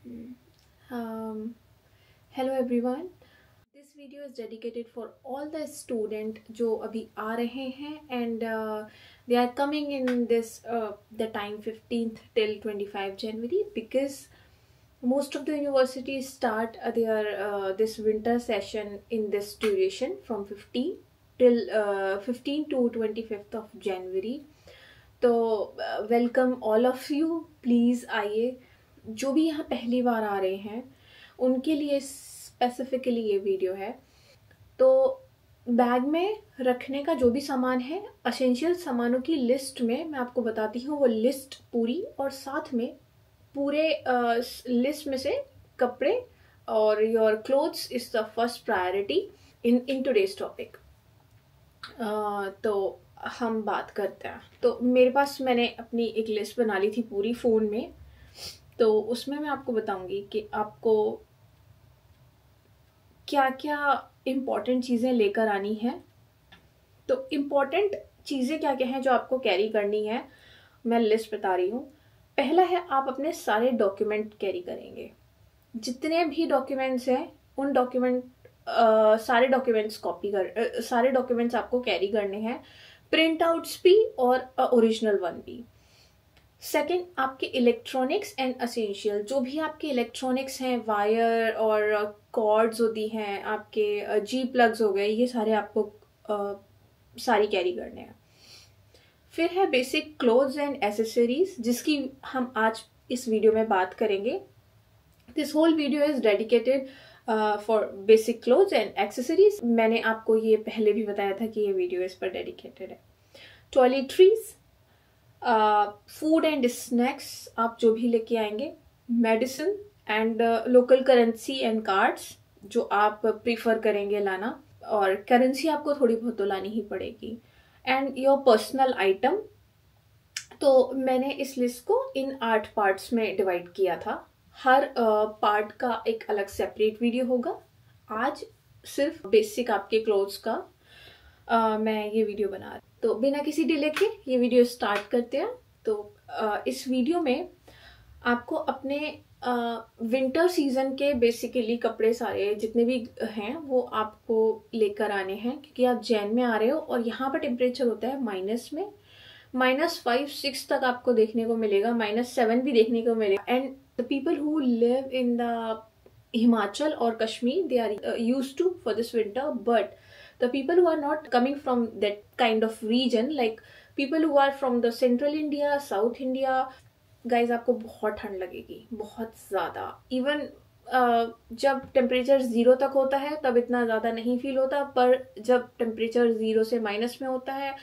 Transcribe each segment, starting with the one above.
Um, Hello everyone. This video is dedicated for all the student जो अभी आ रहे हैं and they are coming in this the time 15th till 25 January because most of the universities start their this winter session in this duration from 15 till 15 to 25th of January. तो welcome all of you, please आइए। जो भी यहाँ पहली बार आ रहे हैं उनके लिए स्पेसिफिकली ये वीडियो है। तो बैग में रखने का जो भी सामान है, एसेंशियल सामानों की लिस्ट में मैं आपको बताती हूँ वो लिस्ट पूरी, और साथ में पूरे लिस्ट में से कपड़े और your clothes is the first priority in today's topic. तो हम बात करते हैं। तो मेरे पास मैंने अपनी एक लिस्ट बना ली थी पूरी फ़ोन में, तो उसमें मैं आपको बताऊंगी कि आपको क्या क्या इम्पोर्टेंट चीज़ें लेकर आनी है। तो इम्पोर्टेंट चीज़ें क्या क्या हैं जो आपको कैरी करनी है, मैं लिस्ट बता रही हूँ। पहला है, आप अपने सारे डॉक्यूमेंट कैरी करेंगे। जितने भी डॉक्यूमेंट्स हैं उन सारे डॉक्यूमेंट्स आपको कैरी करने हैं, प्रिंट आउट्स भी और ओरिजिनल वन भी। सेकेंड, आपके इलेक्ट्रॉनिक्स एंड असेंशियल, जो भी आपके इलेक्ट्रॉनिक्स हैं, वायर और कॉर्ड्स होती हैं, आपके जी प्लग्स हो गए, ये सारे आपको सारी कैरी करने हैं। फिर है बेसिक क्लोथ्स एंड एसेसरीज, जिसकी हम आज इस वीडियो में बात करेंगे। This whole video is dedicated for basic clothes and accessories. मैंने आपको ये पहले भी बताया था कि ये वीडियो इस पर डेडिकेटेड है। टॉयलेटरीज, फूड एंड स्नैक्स आप जो भी लेके आएंगे, medicine and local currency and cards जो आप प्रीफर करेंगे लाना, और करेंसी आपको थोड़ी बहुत तो लानी ही पड़ेगी, एंड योर पर्सनल आइटम। तो मैंने इस लिस्ट को इन 8 पार्ट्स में डिवाइड किया था। हर पार्ट का एक अलग सेपरेट वीडियो होगा। आज सिर्फ बेसिक आपके क्लोथ्स का मैं ये वीडियो बना रही हूँ। तो बिना किसी डिले के ये वीडियो स्टार्ट करते हैं। तो इस वीडियो में आपको अपने विंटर सीजन के बेसिकली कपड़े सारे जितने भी हैं वो आपको लेकर आने हैं, क्योंकि आप जैन में आ रहे हो और यहाँ पर टेम्परेचर होता है माइनस में, -5-6 तक आपको देखने को मिलेगा, -7 भी देखने को मिलेगा। And the people who live in the Himachal और Kashmir, they are used to for this winter, but the people who are not coming from that kind of region, like people who are from the central India, South India, guys, आपको बहुत ठंड लगेगी, बहुत ज़्यादा। Even जब temperature 0 तक होता है तब इतना ज़्यादा नहीं फील होता, पर जब टेम्परेचर 0 से माइनस में होता है,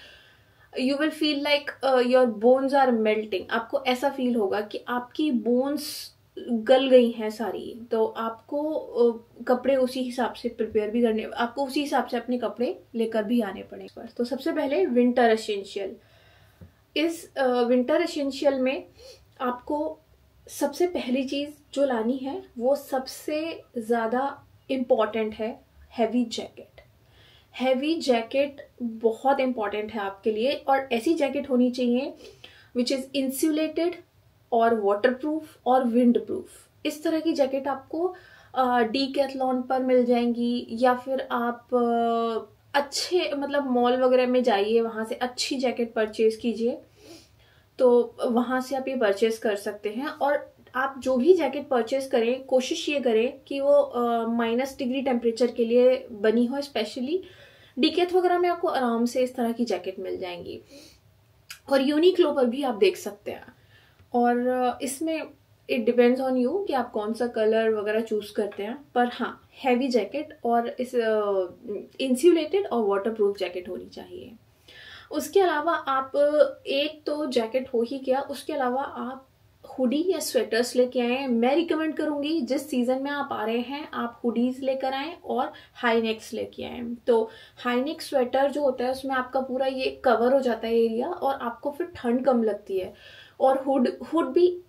you will feel like your bones are melting. आपको ऐसा फील होगा कि आपकी बोन्स गल गई हैं सारी। तो आपको कपड़े उसी हिसाब से प्रिपेयर भी करने, आपको उसी हिसाब से अपने कपड़े लेकर भी आने पड़ेंगे। तो सबसे पहले विंटर एसेंशियल। इस विंटर एसेंशियल में आपको सबसे पहली चीज़ जो लानी है वो सबसे ज़्यादा इम्पॉर्टेंट है, हैवी जैकेट। हैवी जैकेट बहुत इम्पॉर्टेंट है आपके लिए, और ऐसी जैकेट होनी चाहिए विच इज़ इंसुलेटेड और वाटरप्रूफ और विंड प्रूफ। इस तरह की जैकेट आपको डीकैथलॉन पर मिल जाएंगी, या फिर आप अच्छे मतलब मॉल वगैरह में जाइए, वहाँ से अच्छी जैकेट परचेज कीजिए, तो वहाँ से आप ये परचेज कर सकते हैं। और आप जो भी जैकेट परचेज करें, कोशिश ये करें कि वो -डिग्री टेम्परेचर के लिए बनी हो। स्पेशली डीकैथ वगैरह में आपको आराम से इस तरह की जैकेट मिल जाएंगी, और यूनिक्लो पर भी आप देख सकते हैं। और इसमें इट डिपेंड्स ऑन यू कि आप कौन सा कलर वगैरह चूज करते हैं, पर हाँ, हैवी जैकेट और इस इंसुलेटेड और वाटरप्रूफ जैकेट होनी चाहिए। उसके अलावा आप एक तो जैकेट हो ही गया, उसके अलावा आप हुडी या स्वेटर्स लेके आए। मैं रिकमेंड करूंगी जिस सीजन में आप आ रहे हैं आप हुडीज लेकर आएं और हाई नेक्स लेके आए। तो हाई नेक स्वेटर जो होता है उसमें आपका पूरा ये कवर हो जाता है एरिया, और आपको फिर ठंड कम लगती है। और हुड भी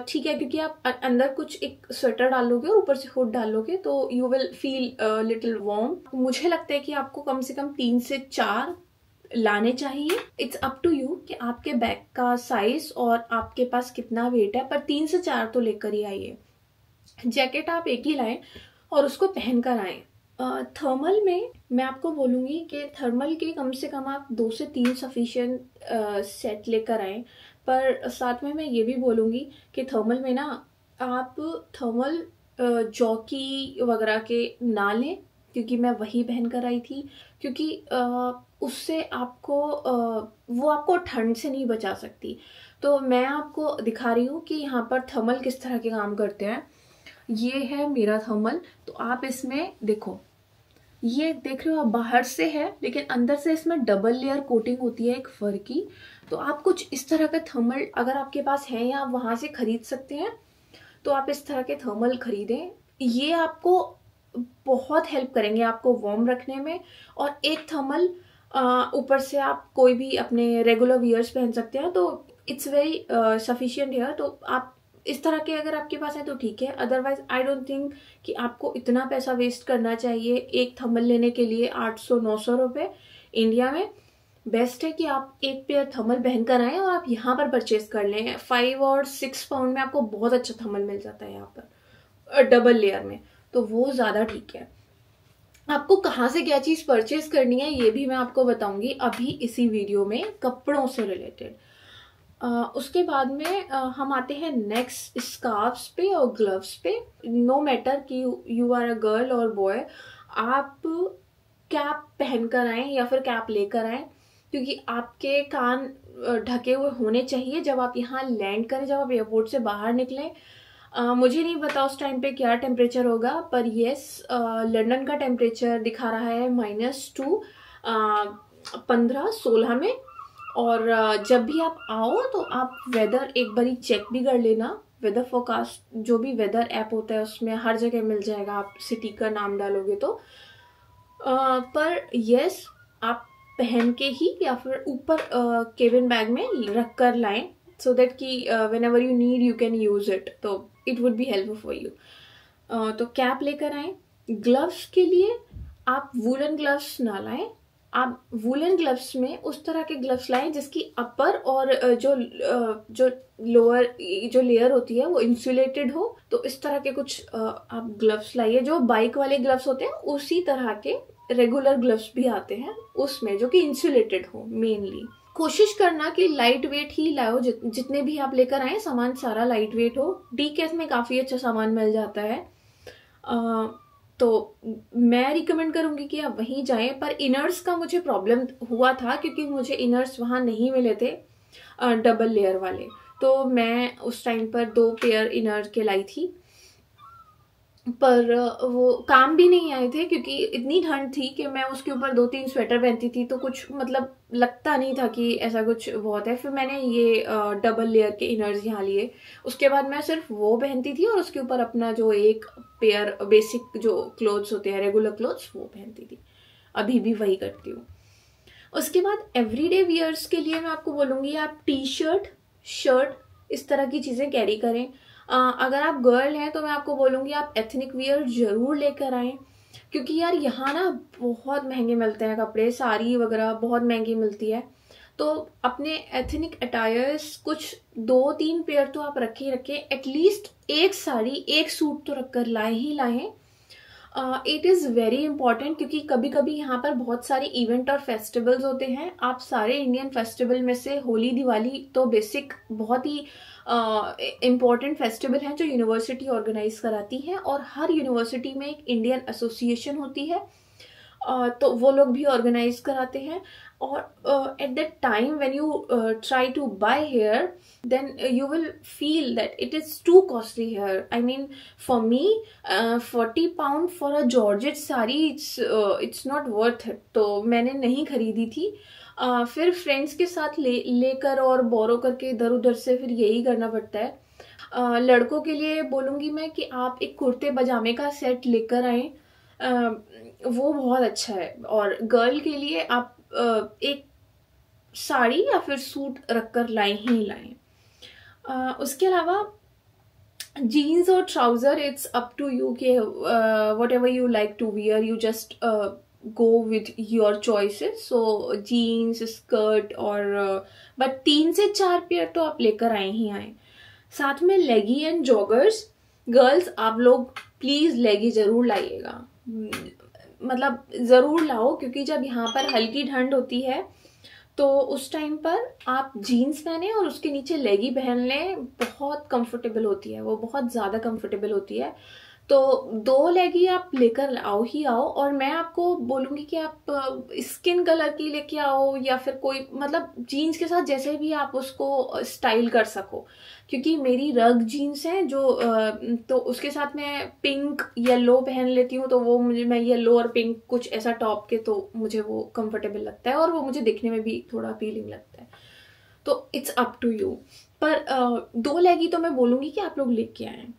ठीक है, क्योंकि आप अंदर कुछ एक स्वेटर डालोगे और ऊपर से हुड डालोगे तो you will feel little warm. मुझे लगता है कि आपको कम से कम 3 से 4 लाने चाहिए। इट्स अप टू यू कि आपके बैग का साइज और आपके पास कितना वेट है, पर 3 से 4 तो लेकर ही आइए। जैकेट आप एक ही लाएं और उसको पहन कर आएँ। थर्मल में मैं आपको बोलूँगी कि थर्मल के कम से कम आप 2 से 3 सफिशिएंट सेट लेकर आएँ। पर साथ में मैं ये भी बोलूँगी कि थर्मल में ना आप थर्मल जॉकी वगैरह के ना लें, क्योंकि मैं वही पहन कर आई थी। क्योंकि उससे आपको वो आपको ठंड से नहीं बचा सकती। तो मैं आपको दिखा रही हूँ कि यहाँ पर थर्मल किस तरह के काम करते हैं। ये है मेरा थर्मल, तो आप इसमें देखो, ये देख रहे हो आप, बाहर से है लेकिन अंदर से इसमें डबल लेयर कोटिंग होती है एक फर की। तो आप कुछ इस तरह का थर्मल अगर आपके पास है या आप वहां से खरीद सकते हैं, तो आप इस तरह के थर्मल खरीदें। ये आपको बहुत हेल्प करेंगे आपको वार्म रखने में। और एक थर्मल ऊपर से आप कोई भी अपने रेगुलर वियर्स पहन सकते हैं, तो इट्स वेरी सफिशिएंट हियर। तो आप इस तरह के अगर आपके पास है तो ठीक है, अदरवाइज आई डोंट थिंक कि आपको इतना पैसा वेस्ट करना चाहिए एक थर्मल लेने के लिए। 800-900 रुपये इंडिया में। बेस्ट है कि आप एक पेयर थर्मल पहन कर आए और आप यहाँ पर परचेज कर लें। 5 और 6 पाउंड में आपको बहुत अच्छा थर्मल मिल जाता है यहाँ पर डबल लेयर में, तो वो ज़्यादा ठीक है। आपको कहाँ से क्या चीज़ परचेज करनी है ये भी मैं आपको बताऊंगी अभी इसी वीडियो में, कपड़ों से रिलेटेड। उसके बाद में हम आते हैं नेक्स्ट स्कार्फ्स पे और ग्लव्स पे। नो मैटर कि यू आर अ गर्ल और बॉय, आप कैप पहन कर आए या फिर कैप लेकर आए, क्योंकि आपके कान ढके हुए होने चाहिए जब आप यहाँ लैंड करें, जब आप एयरपोर्ट से बाहर निकलें। मुझे नहीं पता उस टाइम पे क्या टेम्परेचर होगा, पर यस लंदन का टेम्परेचर दिखा रहा है -2 15-16 में। और जब भी आप आओ तो आप वेदर एक बारी चेक भी कर लेना। वेदर फोरकास्ट जो भी वेदर ऐप होता है उसमें हर जगह मिल जाएगा, आप सिटी का नाम डालोगे तो। पर यस आप पहन के ही या फिर ऊपर केबिन बैग में रख कर लाएं, सो दैट कि whenever you need you can use it, तो it would be helpful for you। तो कैप लेकर आए। ग्लव्स के लिए आप वुलन ग्लव्स ना लाएं, आप वुलन ग्लव्स में उस तरह के ग्लव्स लाएं जिसकी अपर और जो लोअर जो लेयर होती है वो इंसुलेटेड हो। तो इस तरह के कुछ आप ग्लव्स लाइए। जो बाइक वाले ग्लव्स होते हैं उसी तरह के रेगुलर ग्लव्स भी आते हैं उसमें, जो कि इंसुलेटेड हो। मेनली कोशिश करना कि लाइट वेट ही लाओ, जितने भी आप लेकर आए सामान सारा लाइट वेट हो। डीकैथ में काफ़ी अच्छा सामान मिल जाता है, तो मैं रिकमेंड करूंगी कि आप वहीं जाएं। पर इनर्स का मुझे प्रॉब्लम हुआ था क्योंकि मुझे इनर्स वहाँ नहीं मिले थे डबल लेयर वाले, तो मैं उस टाइम पर 2 पेयर इनर के लाई थी, पर वो काम भी नहीं आए थे क्योंकि इतनी ठंड थी कि मैं उसके ऊपर 2-3 स्वेटर पहनती थी, तो कुछ मतलब लगता नहीं था कि ऐसा कुछ बहुत है। फिर मैंने ये डबल लेयर के इनर्स यहाँ लिए। उसके बाद मैं सिर्फ वो पहनती थी और उसके ऊपर अपना जो एक पेयर बेसिक जो क्लोथ्स होते हैं रेगुलर क्लोथ्स वो पहनती थी। अभी भी वही करती हूँ। उसके बाद एवरीडे वियर्स के लिए मैं आपको बोलूँगी आप टी-शर्ट, शर्ट इस तरह की चीज़ें कैरी करें। अगर आप गर्ल हैं तो मैं आपको बोलूँगी आप एथनिक वियर जरूर लेकर आएँ, क्योंकि यार यहाँ ना बहुत महंगे मिलते हैं कपड़े, साड़ी वगैरह बहुत महंगी मिलती है। तो अपने एथनिक अटायर्स कुछ 2-3 पेयर तो आप रखे ही रखें। एटलीस्ट एक साड़ी एक सूट तो रख कर लाए ही लाएं। इट इज़ वेरी इंपॉर्टेंट, क्योंकि कभी कभी यहाँ पर बहुत सारे इवेंट और फेस्टिवल्स होते हैं। आप सारे इंडियन फेस्टिवल में से होली दिवाली तो बेसिक बहुत ही इम्पॉर्टेंट फेस्टिवल हैं जो यूनिवर्सिटी ऑर्गेनाइज कराती है, और हर यूनिवर्सिटी में एक इंडियन एसोसिएशन होती है, तो वो लोग भी ऑर्गेनाइज कराते हैं। और at that time when you try to buy here, then you will feel that it is too costly here. I mean, for me, 40 pound for a Georgette sari it's not worth it, तो मैंने नहीं खरीदी थी। फिर friends के साथ लेकर और बोरो करके इधर उधर से फिर यही करना पड़ता है। लड़कों के लिए बोलूँगी मैं कि आप एक कुर्ते पजामे का सेट लेकर आएँ, वो बहुत अच्छा है। और गर्ल के लिए आप एक साड़ी या फिर सूट रखकर लाएं ही लाएं। उसके अलावा जीन्स और trouser it's up to you के whatever you like to wear, you just go with your choices. So jeans, skirt और बट 3 से 4 पेयर तो आप लेकर आए ही आए। साथ में लेगी एंड जॉगर्स, गर्ल्स आप लोग प्लीज लेगी जरूर लाइएगा, मतलब जरूर लाओ, क्योंकि जब यहाँ पर हल्की ठंड होती है तो उस टाइम पर आप जीन्स पहने और उसके नीचे लेगी पहन लें, बहुत कंफर्टेबल होती है वो, बहुत ज़्यादा कंफर्टेबल होती है। तो 2 लेगी आप लेकर आओ ही आओ, और मैं आपको बोलूँगी कि आप स्किन कलर की लेके आओ, या फिर कोई मतलब जीन्स के साथ जैसे भी आप उसको स्टाइल कर सको, क्योंकि मेरी रग जीन्स है जो तो उसके साथ मैं पिंक येलो पहन लेती हूँ, तो वो मैं येलो और पिंक कुछ ऐसा टॉप के, तो मुझे वो कंफर्टेबल लगता है और वो मुझे दिखने में भी थोड़ा अपीलिंग लगता है। तो इट्स अप टू यू, पर 2 लेगी तो मैं बोलूँगी कि आप लोग लेके आएँ।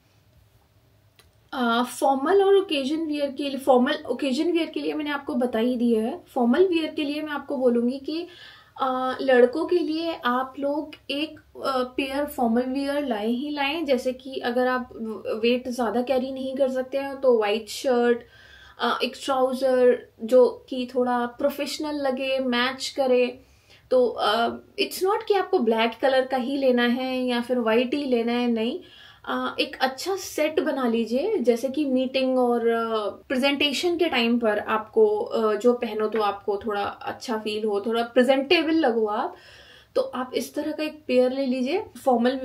फॉर्मल और ओकेजन वियर के लिए, फॉर्मल ओकेजन वियर के लिए मैंने आपको बता ही दिया है। फॉर्मल वियर के लिए मैं आपको बोलूँगी कि लड़कों के लिए आप लोग एक पेयर फॉर्मल वियर लाए ही लाएं, जैसे कि अगर आप वेट ज़्यादा कैरी नहीं कर सकते हैं तो वाइट शर्ट, एक ट्राउज़र जो कि थोड़ा प्रोफेशनल लगे, मैच करे। तो इट्स नॉट कि आपको ब्लैक कलर का ही लेना है या फिर वाइट ही लेना है, नहीं। एक अच्छा सेट बना लीजिए, जैसे कि मीटिंग और प्रेजेंटेशन के टाइम पर आपको जो पहनो तो आपको थोड़ा अच्छा फील हो, थोड़ा प्रेजेंटेबल लगो आप, तो आप इस तरह का एक पेयर ले लीजिए फॉर्मल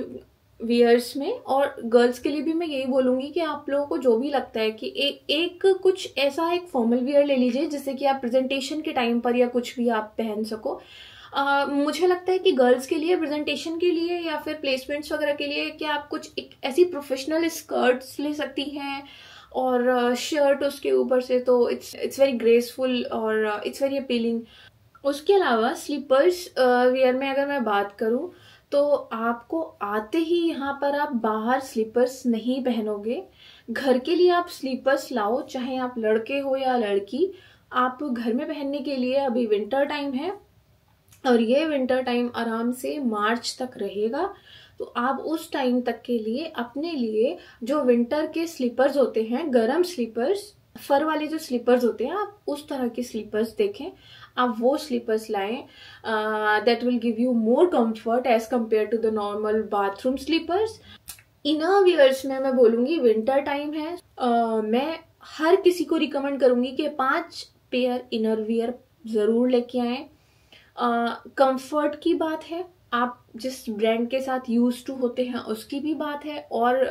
वियर्स में। और गर्ल्स के लिए भी मैं यही बोलूंगी कि आप लोगों को जो भी लगता है कि एक कुछ ऐसा एक फॉर्मल वियर ले लीजिए जिससे कि आप प्रेजेंटेशन के टाइम पर या कुछ भी आप पहन सको। मुझे लगता है कि गर्ल्स के लिए प्रेजेंटेशन के लिए या फिर प्लेसमेंट्स वगैरह के लिए कि आप कुछ एक ऐसी प्रोफेशनल स्कर्ट्स ले सकती हैं और शर्ट उसके ऊपर से, तो इट्स वेरी ग्रेसफुल और इट्स वेरी अपीलिंग। उसके अलावा स्लीपर्स वेयर में अगर मैं बात करूं तो आपको आते ही यहाँ पर आप बाहर स्लीपर्स नहीं पहनोगे। घर के लिए आप स्लीपर्स लाओ, चाहे आप लड़के हो या लड़की, आप घर में पहनने के लिए। अभी विंटर टाइम है और ये विंटर टाइम आराम से मार्च तक रहेगा, तो आप उस टाइम तक के लिए अपने लिए जो विंटर के स्लीपर्स होते हैं, गर्म स्लीपर्स, फर वाले जो स्लीपर्स होते हैं, आप उस तरह के स्लीपर्स देखें, आप वो स्लीपर्स लाएं। That will give you more comfort as compare to the normal bathroom slippers. Inner wears में मैं बोलूंगी विंटर टाइम है, मैं हर किसी को रिकमेंड करूंगी कि 5 पेयर इनर वियर जरूर लेके आए। कंफर्ट की बात है, आप जिस ब्रांड के साथ यूज टू होते हैं उसकी भी बात है, और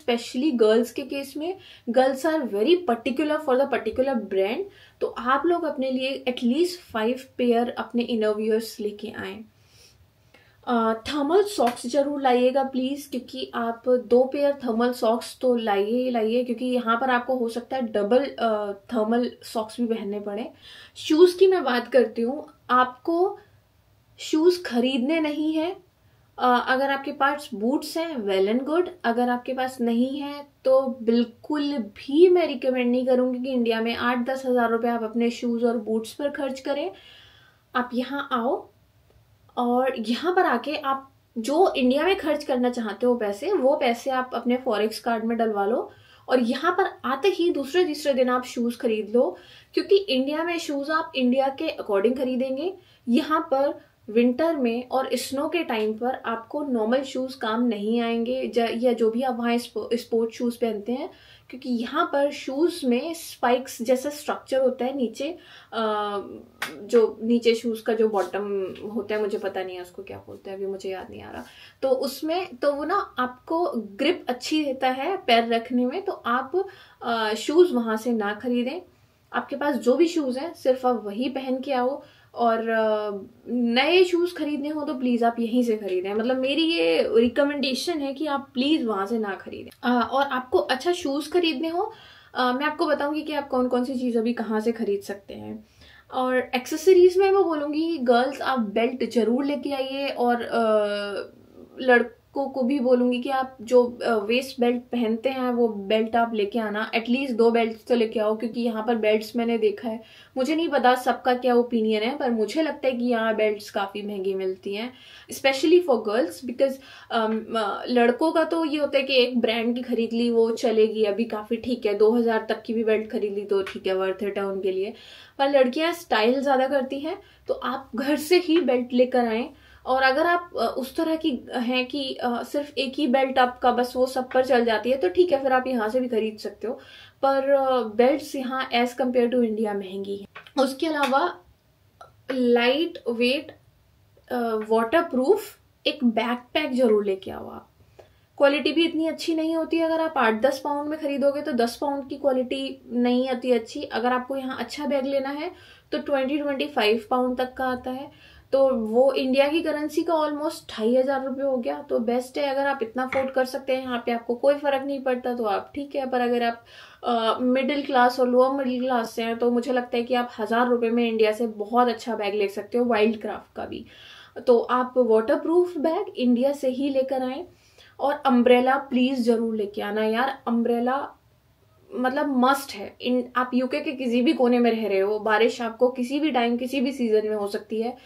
स्पेशली गर्ल्स के केस में girls are very particular for the particular brand, तो आप लोग अपने लिए एटलीस्ट 5 पेयर अपने इनर वियर्स लेके आए। थर्मल सॉक्स जरूर लाइएगा प्लीज, क्योंकि आप 2 पेयर थर्मल सॉक्स तो लाइए ही लाइए, क्योंकि यहाँ पर आपको हो सकता है डबल थर्मल सॉक्स भी पहनने पड़े। शूज की मैं बात करती हूँ, आपको शूज खरीदने नहीं है। अगर आपके पास बूट्स हैं वेल एंड गुड, अगर आपके पास नहीं है तो बिल्कुल भी मैं रिकमेंड नहीं करूंगी कि इंडिया में 8-10 हज़ार रुपये आप अपने शूज और बूट्स पर खर्च करें। आप यहाँ आओ और यहाँ पर आके आप जो इंडिया में खर्च करना चाहते हो पैसे, वो पैसे आप अपने फॉरेक्स कार्ड में डलवा लो और यहाँ पर आते ही दूसरे तीसरे दिन आप शूज खरीद लो, क्योंकि इंडिया में शूज आप इंडिया के अकॉर्डिंग खरीदेंगे, यहाँ पर विंटर में और स्नो के टाइम पर आपको नॉर्मल शूज काम नहीं आएंगे, या जो भी आप वहाँ स्पोर्ट शूज पहनते हैं, क्योंकि यहाँ पर शूज में स्पाइक्स जैसा स्ट्रक्चर होता है नीचे, जो नीचे शूज का जो बॉटम होता है, मुझे पता नहीं है उसको क्या बोलते हैं, अभी मुझे याद नहीं आ रहा, तो उसमें तो वो ना आपको ग्रिप अच्छी देता है पैर रखने में, तो आप शूज वहां से ना खरीदें। आपके पास जो भी शूज हैं सिर्फ आप वही पहन के आओ, और नए शूज खरीदने हो तो प्लीज आप यहीं से खरीदें, मतलब मेरी ये रिकमेंडेशन है कि आप प्लीज वहां से ना खरीदें। और आपको अच्छा शूज खरीदने हो, मैं आपको बताऊंगी कि आप कौन कौन सी चीज अभी कहाँ से खरीद सकते हैं। और एक्सेसरीज में मैं बोलूंगी गर्ल्स आप बेल्ट जरूर लेके आइए, और लड़कों को भी बोलूंगी कि आप जो वेस्ट बेल्ट पहनते हैं वो बेल्ट आप लेके आना, एटलीस्ट 2 बेल्ट तो लेके आओ, क्योंकि यहाँ पर बेल्ट्स मैंने देखा है, मुझे नहीं पता सबका क्या ओपिनियन है, पर मुझे लगता है कि यहाँ बेल्ट्स काफ़ी महंगी मिलती हैं, स्पेशली फॉर गर्ल्स, बिकॉज लड़कों का तो ये होता है कि एक ब्रांड की खरीद ली वो चलेगी, अभी काफ़ी ठीक है, 2000 तक की भी बेल्ट खरीद ली तो ठीक है, वर्थ इट है उनके लिए, पर लड़कियाँ स्टाइल ज़्यादा करती हैं, तो आप घर से ही बेल्ट लेकर आएँ। और अगर आप उस तरह की हैं कि सिर्फ एक ही बेल्ट आपका बस वो सब पर चल जाती है तो ठीक है, फिर आप यहाँ से भी खरीद सकते हो। पर बेल्ट्स यहाँ एज कम्पेयर टू इंडिया महंगी है। उसके अलावा लाइट वेट वाटर प्रूफ एक बैकपैक जरूर लेके आओ आप। क्वालिटी भी इतनी अच्छी नहीं होती है, अगर आप 8-10 पाउंड में खरीदोगे तो 10 पाउंड की क्वालिटी नहीं आती अच्छी। अगर आपको यहाँ अच्छा बैग लेना है तो 20-25 पाउंड तक का आता है, तो वो इंडिया की करेंसी का ऑलमोस्ट 2500 रुपये हो गया। तो बेस्ट है, अगर आप इतना अफोर्ड कर सकते हैं, यहाँ पे आपको कोई फर्क नहीं पड़ता तो आप ठीक है। पर अगर आप मिडिल क्लास और लोअर मिडिल क्लास से हैं तो मुझे लगता है कि आप 1000 रुपये में इंडिया से बहुत अच्छा बैग ले सकते हो, वाइल्ड क्राफ्ट का भी। तो आप वाटर प्रूफ बैग इंडिया से ही लेकर आए। और अम्ब्रेला प्लीज जरूर लेके आना यार, अम्ब्रेला मतलब मस्ट है। आप यूके के किसी भी कोने में रह रहे हो, बारिश आपको किसी भी टाइम किसी भी सीजन में हो सकती है,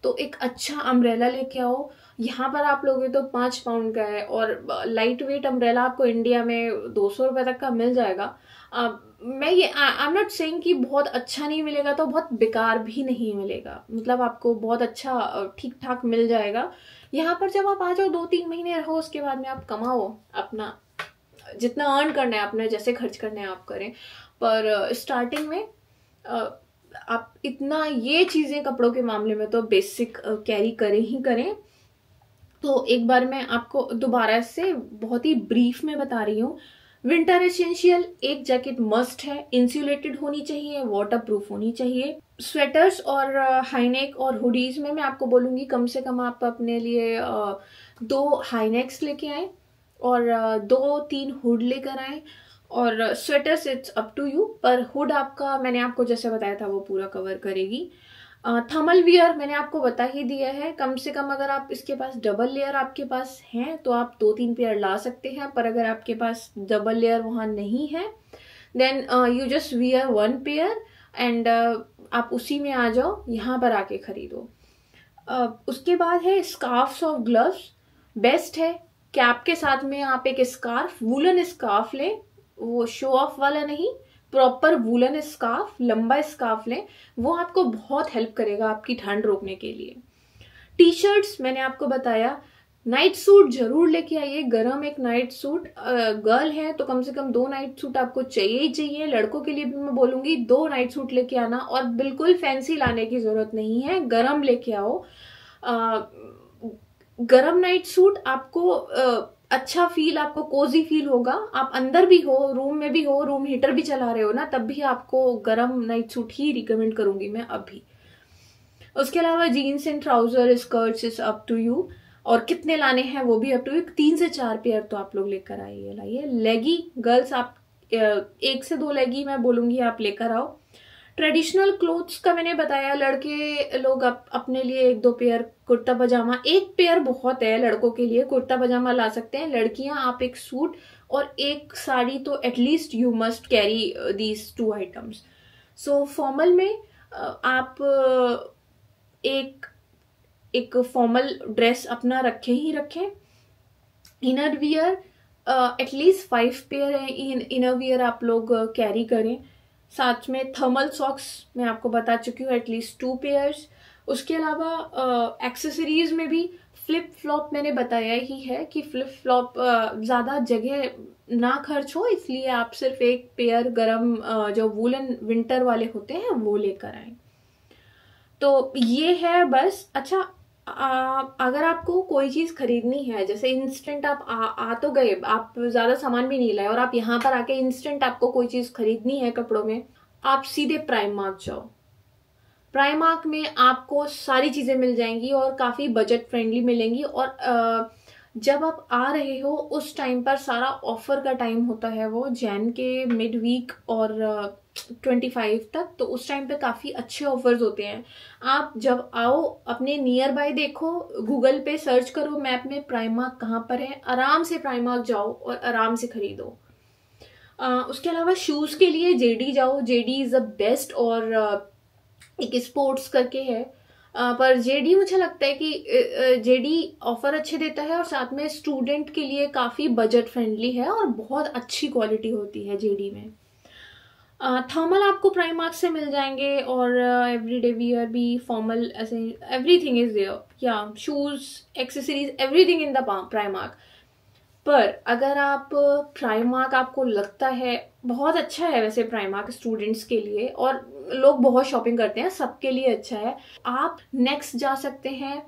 तो एक अच्छा अम्ब्रेला लेके आओ। यहाँ पर आप लोगे तो 5 पाउंड का है, और लाइट वेट अम्ब्रेला आपको इंडिया में 200 रुपये तक का मिल जाएगा। मैं ये आई एम नॉट सेइंग कि बहुत अच्छा नहीं मिलेगा, तो बहुत बेकार भी नहीं मिलेगा, मतलब आपको बहुत अच्छा ठीक ठाक मिल जाएगा। यहाँ पर जब आप आ जाओ 2-3 महीने रहो, उसके बाद में आप कमाओ, अपना जितना अर्न करना है, अपने जैसे खर्च करने हैं आप करें। पर स्टार्टिंग में आप इतना ये चीजें कपड़ों के मामले में तो बेसिक कैरी करें ही करें। तो एक बार मैं आपको दोबारा से बहुत ही ब्रीफ में बता रही हूँ। विंटर एसेंशियल, एक जैकेट मस्ट है, इंसुलेटेड होनी चाहिए, वाटर प्रूफ होनी चाहिए। स्वेटर्स और हाईनेक और हुडीज में मैं आपको बोलूंगी कम से कम आप अपने लिए 2 हाईनेक्स लेके आए और 2-3 हुड लेकर आए। और sweaters it's up to you, पर हुड आपका मैंने आपको जैसे बताया था वो पूरा कवर करेगी। थर्मल वियर मैंने आपको बता ही दिया है, कम से कम अगर आप इसके पास डबल लेयर आपके पास हैं तो आप 2-3 पेयर ला सकते हैं। पर अगर आपके पास डबल लेयर वहां नहीं है then you just wear 1 pair and आप उसी में आ जाओ, यहाँ पर आके खरीदो। उसके बाद है स्कार्फ्स और ग्लव्स, बेस्ट है। कैप के साथ में आप एक स्कार्फ, वूलन स्कार्फ लें, वो शो ऑफ वाला नहीं, प्रॉपर वूलन स्कार्फ, लंबा स्कार्फ लें, वो आपको बहुत हेल्प करेगा आपकी ठंड रोकने के लिए। टी शर्ट्स मैंने आपको बताया, नाइट सूट जरूर लेके आइए, गरम एक नाइट सूट। गर्ल है तो कम से कम 2 नाइट सूट आपको चाहिए ही चाहिए। लड़कों के लिए भी मैं बोलूंगी 2 नाइट सूट लेके आना, और बिल्कुल फैंसी लाने की जरूरत नहीं है, गरम लेके आओ। गरम नाइट सूट आपको अच्छा फील, आपको कोजी फील होगा। आप अंदर भी हो, रूम में भी हो, रूम हीटर भी चला रहे हो ना, तब भी आपको गरम नाइट सूट ही रिकमेंड करूंगी मैं अभी। उसके अलावा jeans and trouser skirts is up to you, और कितने लाने हैं वो भी अप टू यू। 3 से 4 पेयर तो आप लोग लेकर आइए, लाइए। लेगी गर्ल्स आप 1 से 2 लेगी मैं बोलूंगी आप लेकर आओ। ट्रेडिशनल क्लोथ्स का मैंने बताया, लड़के लोग अपने लिए 1-2 पेयर कुर्ता पजामा, 1 पेयर बहुत है लड़कों के लिए, कुर्ता पजामा ला सकते हैं। लड़कियां आप 1 सूट और 1 साड़ी तो at least you must carry these 2 items. So formal में आप एक फॉर्मल ड्रेस अपना रखें ही रखें। इनर वियर एटलीस्ट 5 पेयर है इनर वियर आप लोग कैरी करें। साथ में थर्मल सॉक्स मैं आपको बता चुकी हूँ, एटलीस्ट 2 पेयर्स। उसके अलावा एक्सेसरीज में भी फ्लिप फ्लॉप मैंने बताया ही है कि फ्लिप फ्लॉप ज़्यादा जगह ना खर्च हो, इसलिए आप सिर्फ 1 पेयर गरम जो वूलन विंटर वाले होते हैं वो लेकर आए। तो ये है बस। अच्छा, अगर आपको कोई चीज खरीदनी है, जैसे इंस्टेंट आप आ तो गए, आप ज्यादा सामान भी नहीं लाए और आप यहाँ पर आके इंस्टेंट आपको कोई चीज खरीदनी है कपड़ों में, आप सीधे प्राइमार्क जाओ। प्राइमार्क में आपको सारी चीजें मिल जाएंगी और काफी बजट फ्रेंडली मिलेंगी। और जब आप आ रहे हो उस टाइम पर सारा ऑफर का टाइम होता है, वो जैन के मिड वीक और 25 तक, तो उस टाइम पे काफी अच्छे ऑफर्स होते हैं। आप जब आओ अपने नियर बाय देखो, गूगल पे सर्च करो मैप में प्राइमार्क कहाँ पर है, आराम से प्राइमार्क जाओ और आराम से खरीदो। उसके अलावा शूज के लिए जेडी जाओ, जेडी इज द बेस्ट। और एक स्पोर्ट्स करके है, पर जेडी मुझे लगता है कि जेडी ऑफर अच्छे देता है और साथ में स्टूडेंट के लिए काफी बजट फ्रेंडली है और बहुत अच्छी क्वालिटी होती है जेडी में। थर्मल आपको प्राइमार्क से मिल जाएंगे और एवरीडे वियर भी, फॉर्मल, ऐसे एवरीथिंग इज देयर, या shoes, accessories, everything in the Primark. पर अगर आप प्राइमार्क आपको लगता है बहुत अच्छा है, वैसे प्राइमार्क स्टूडेंट्स के लिए और लोग बहुत शॉपिंग करते हैं, सबके लिए अच्छा है, आप नेक्स्ट जा सकते हैं।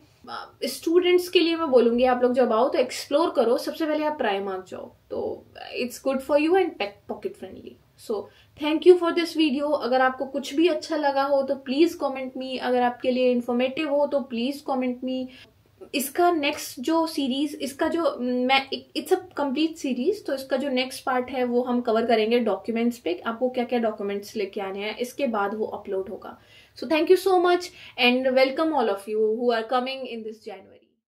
स्टूडेंट्स के लिए मैं बोलूंगी आप लोग जब आओ तो एक्सप्लोर करो, सबसे पहले आप प्राइमार्क जाओ, तो it's good for you and pocket friendly. So thank you for this video. अगर आपको कुछ भी अच्छा लगा हो तो प्लीज कमेंट मी, अगर आपके लिए इंफॉर्मेटिव हो तो प्लीज कमेंट मी। इसका नेक्स्ट जो सीरीज, इसका जो मैं, इट्स अ कंप्लीट सीरीज, तो इसका जो नेक्स्ट पार्ट है वो हम कवर करेंगे डॉक्यूमेंट्स पे, आपको क्या क्या डॉक्यूमेंट्स लेके आने हैं, इसके बाद वो अपलोड होगा। So thank you so much and welcome all of you who are coming in this January.